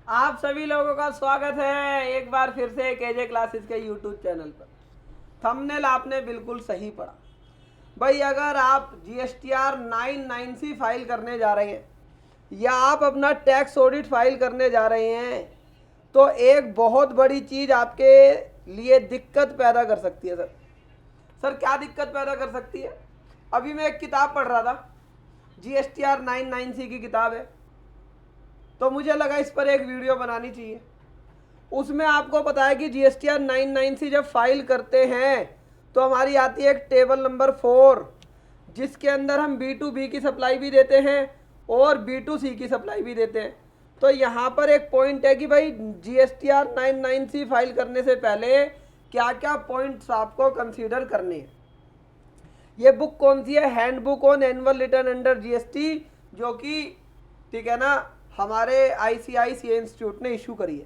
आप सभी लोगों का स्वागत है एक बार फिर से केजे क्लासेस के यूट्यूब चैनल पर। थंबनेल आपने बिल्कुल सही पढ़ा भाई। अगर आप GSTR 99C फाइल करने जा रहे हैं या आप अपना टैक्स ऑडिट फाइल करने जा रहे हैं तो एक बहुत बड़ी चीज़ आपके लिए दिक्कत पैदा कर सकती है। सर क्या दिक्कत पैदा कर सकती है? अभी मैं एक किताब पढ़ रहा था, GSTR 99C की किताब है, तो मुझे लगा इस पर एक वीडियो बनानी चाहिए। उसमें आपको पता है कि GSTR 99C जब फाइल करते हैं तो हमारी आती है एक टेबल नंबर 4, जिसके अंदर हम B2B की सप्लाई भी देते हैं और B2C की सप्लाई भी देते हैं। तो यहाँ पर एक पॉइंट है कि भाई GSTR 99C फाइल करने से पहले क्या क्या पॉइंट्स आपको कंसीडर करने हैं। ये बुक कौन सी है? Handbook on annual return under GST, जो कि ठीक है ना, हमारे ICICI इंस्टीट्यूट ने इशू करी है।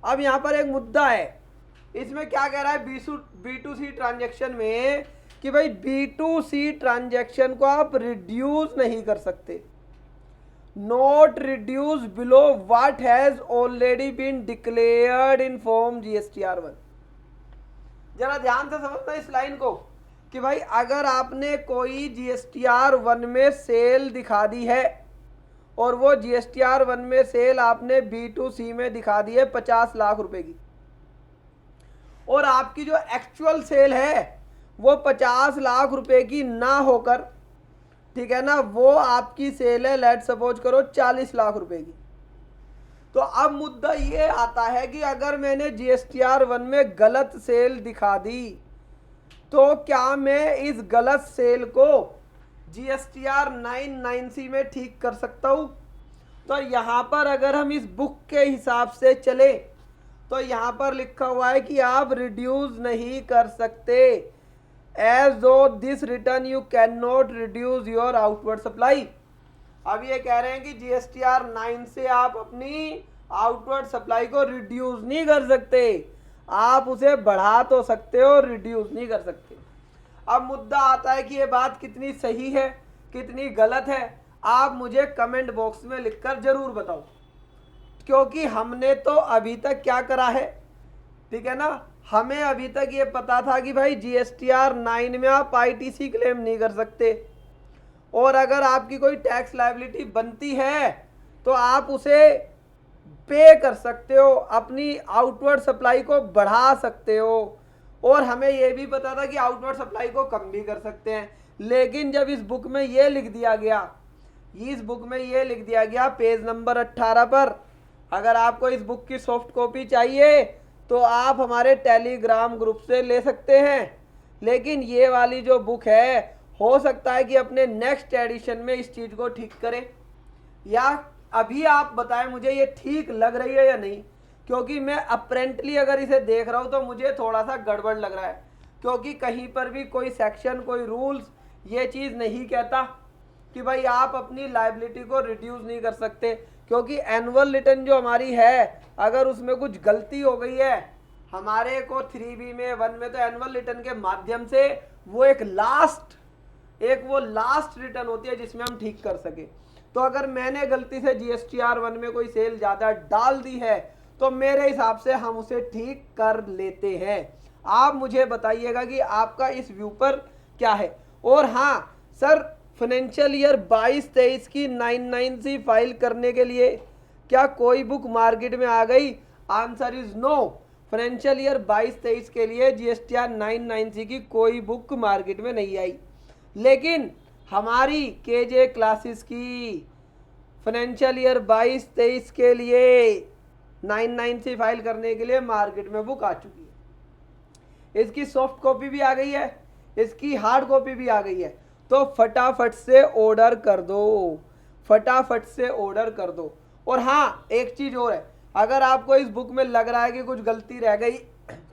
अब यहाँ पर एक मुद्दा है, इसमें क्या कह रहा है B2C ट्रांजेक्शन में कि भाई B2C ट्रांजेक्शन को आप रिड्यूस नहीं कर सकते, not reduce below what has already been declared in form GSTR 1। जरा ध्यान से समझना इस लाइन को कि भाई अगर आपने कोई GSTR 1 में सेल दिखा दी है और वो GSTR 1 में सेल आपने B2C में दिखा दी है 50 लाख रुपए की, और आपकी जो एक्चुअल सेल है वो 50 लाख रुपए की ना होकर, ठीक है ना, वो आपकी सेल है लेट सपोज करो 40 लाख रुपए की। तो अब मुद्दा ये आता है कि अगर मैंने GSTR 1 में गलत सेल दिखा दी तो क्या मैं इस गलत सेल को GSTR 99C में ठीक कर सकता हूँ? तो यहाँ पर अगर हम इस बुक के हिसाब से चले तो यहाँ पर लिखा हुआ है कि आप रिड्यूस नहीं कर सकते, एज दो this return you can not reduce your outward supply. अब ये कह रहे हैं कि GSTR 9 से आप अपनी आउटवर्ड सप्लाई को रिड्यूस नहीं कर सकते, आप उसे बढ़ा तो सकते हो, रिड्यूस नहीं कर सकते। अब मुद्दा आता है कि ये बात कितनी सही है कितनी गलत है, आप मुझे कमेंट बॉक्स में लिखकर जरूर बताओ, क्योंकि हमने तो अभी तक क्या करा है, ठीक है ना, हमें अभी तक ये पता था कि भाई GSTR 9 में आप ITC क्लेम नहीं कर सकते, और अगर आपकी कोई टैक्स लायबिलिटी बनती है तो आप उसे पे कर सकते हो, अपनी आउटवर्ड सप्लाई को बढ़ा सकते हो, और हमें यह भी पता था कि आउटवर्ड सप्लाई को कम भी कर सकते हैं। लेकिन जब इस बुक में ये लिख दिया गया, इस बुक में ये लिख दिया गया पेज नंबर 18 पर, अगर आपको इस बुक की सॉफ्ट कॉपी चाहिए तो आप हमारे टेलीग्राम ग्रुप से ले सकते हैं। लेकिन ये वाली जो बुक है, हो सकता है कि अपने नेक्स्ट एडिशन में इस चीज़ को ठीक करें, या अभी आप बताएं मुझे ये ठीक लग रही है या नहीं, क्योंकि मैं अप्रेंटली अगर इसे देख रहा हूँ तो मुझे थोड़ा सा गड़बड़ लग रहा है, क्योंकि कहीं पर भी कोई सेक्शन कोई रूल्स ये चीज़ नहीं कहता कि भाई आप अपनी लायबिलिटी को रिड्यूस नहीं कर सकते। क्योंकि एनुअल रिटर्न जो हमारी है, अगर उसमें कुछ गलती हो गई है, हमारे को 3B में 1 में तो एनुअल रिटर्न के माध्यम से वो एक लास्ट रिटर्न होती है जिसमें हम ठीक कर सके। तो अगर मैंने गलती से GSTR 1 में कोई सेल ज़्यादा डाल दी है तो मेरे हिसाब से हम उसे ठीक कर लेते हैं। आप मुझे बताइएगा कि आपका इस व्यू पर क्या है। और हाँ सर, फाइनेंशियल ईयर 22-23 की 99C फाइल करने के लिए क्या कोई बुक मार्केट में आ गई? Answer is no. Financial year 22-23 के लिए GSTR 99C की कोई बुक मार्केट में नहीं आई, लेकिन हमारी केजे क्लासेस की फाइनेंशियल ईयर 22-23 के लिए 99C फाइल करने के लिए मार्केट में बुक आ चुकी है। इसकी सॉफ्ट कॉपी भी आ गई है, इसकी हार्ड कॉपी भी आ गई है। तो फटाफट से ऑर्डर कर दो, फटाफट से ऑर्डर कर दो। और हाँ एक चीज़ और है, अगर आपको इस बुक में लग रहा है कि कुछ गलती रह गई,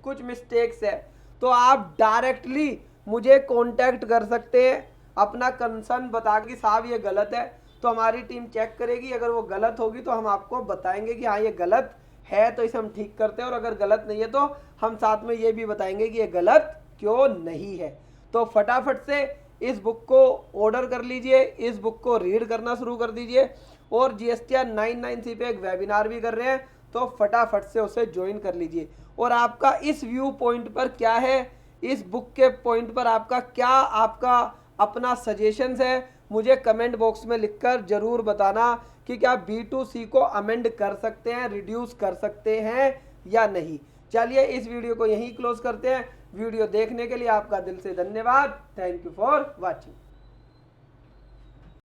कुछ मिस्टेक्स है, तो आप डायरेक्टली मुझे कांटेक्ट कर सकते हैं, अपना कंसर्न बता के साहब ये गलत है, तो हमारी टीम चेक करेगी। अगर वो गलत होगी तो हम आपको बताएंगे कि हाँ ये गलत है तो इसे हम ठीक करते हैं, और अगर गलत नहीं है तो हम साथ में ये भी बताएंगे कि ये गलत क्यों नहीं है। तो फटाफट से इस बुक को ऑर्डर कर लीजिए, इस बुक को रीड करना शुरू कर दीजिए। और GSTR 993 पे एक वेबिनार भी कर रहे हैं, तो फटाफट से उसे ज्वाइन कर लीजिए। और आपका इस व्यू पॉइंट पर क्या है, इस बुक के पॉइंट पर आपका क्या आपका अपना सजेशंस है, मुझे कमेंट बॉक्स में लिखकर जरूर बताना कि क्या B2C को अमेंड कर सकते हैं, रिड्यूस कर सकते हैं या नहीं। चलिए इस वीडियो को यहीं क्लोज करते हैं। वीडियो देखने के लिए आपका दिल से धन्यवाद। Thank you for watching.